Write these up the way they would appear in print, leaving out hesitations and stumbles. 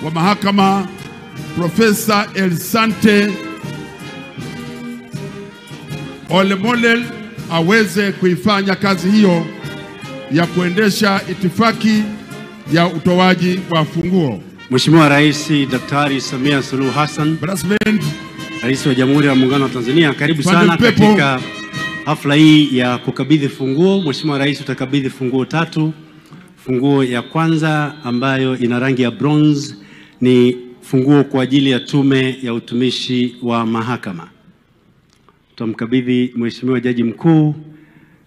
wa mahakama Profesa Elsante Olemolel aweze kuifanya kazi hiyo ya kuendesha itifaki ya utoaji wa funguo. Mheshimiwa Rais Daktari Samia Suluhu Hassan, Rais wa Jamhuri ya Muungano wa Tanzania, karibu sana katika hafla hii ya kukabidhi funguo. Mheshimiwa Rais, utakabidhi funguo 3. Funguo ya kwanza ambayo ina rangi ya bronze ni funguo kwa ajili ya Tume ya Utumishi wa Mahakama. Tutamkabidhi Mheshimiwa Jaji Mkuu,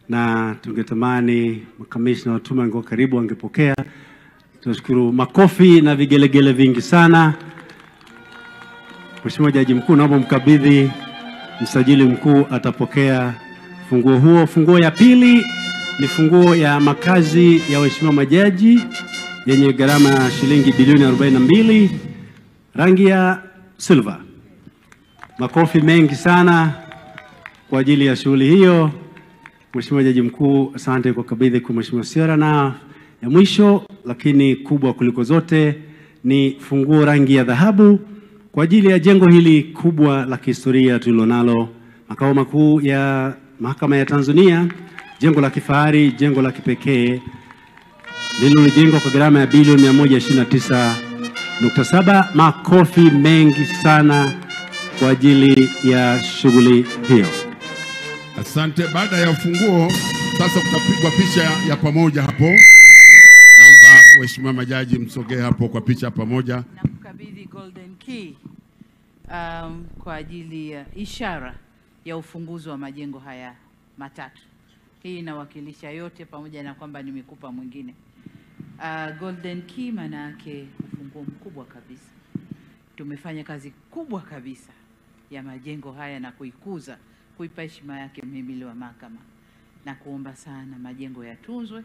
na tungetamani makamishna wa tume wangekuwa karibu wangepokea. Tunashukuru, makofi na vigelegele vingi sana. Mheshimiwa Jaji Mkuu, naomba mkabidhi msajili mkuu, atapokea funguo huo. Funguo ya pili ni funguo ya makazi ya waheshimiwa majaji yenye gharama ya shilingi bilioni 42, rangi ya silver. Makofi mengi sana kwa ajili ya shughuli hiyo. Mheshimiwa Jaji Mkuu, asante kwa kabidhi kwa Mheshimiwa Sierra. Na ya mwisho lakini kubwa kuliko zote ni funguo rangi ya dhahabu kwa ajili ya jengo hili kubwa la kihistoria tulilonalo, makao makuu ya Mahakama ya Tanzania, jengo la kifahari, jengo la kipekee lililojengwa kwa gharama ya bilioni 129.7. Makofi mengi sana kwa ajili ya shughuli hiyo. Asante. Baada ya ufunguo sasa kutapigwa picha ya pamoja hapo. Naomba waheshimiwa majaji msogee hapo kwa picha pamoja. Na mkabidhi golden key kwa ajili ya ishara ya ufunguzi wa majengo haya matatu. Hii inawakilisha yote pamoja na kwamba nimekupa mwingine. Golden key maana yake ufunguo mkubwa kabisa. Tumefanya kazi kubwa kabisa ya majengo haya na kuikuza, kuipa heshima yake mhimili wa mahakama, na kuomba sana majengo yatunzwe,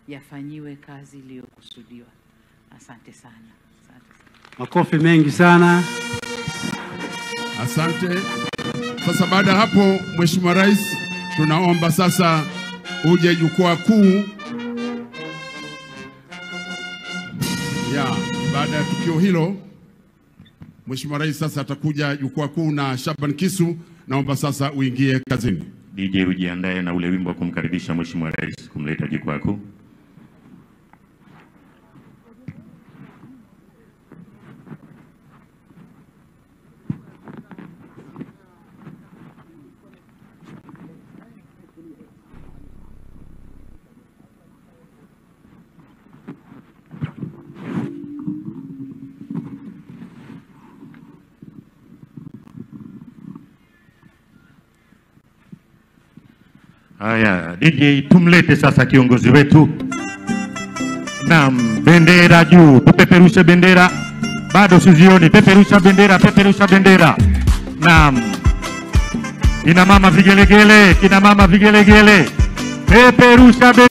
yafanyiwe kazi iliyokusudiwa. Asante sana. Asante sana. Makofi mengi sana. Asante. Sasa baada hapo, Mheshimiwa Rais, tunaomba sasa uje jukwaa kuu. Baada ya tukio hilo, Mheshimiwa Rais sasa atakuja jukwaa kuu na Shaban Kisu, naomba sasa uingie kazini. DJ ujiandae na ule wimbo wa kumkaribisha Mheshimiwa Rais kumleta jukwaa kuu. Haya, DJ tumlete sasa kiongozi wetu. Naam, bendera juu, tupeperushe bendera. Bado sizioni, peperusha bendera, peperusha bendera. Naam. Kina mama vigelegele, kina mama vigelegele. Peperusha bendera.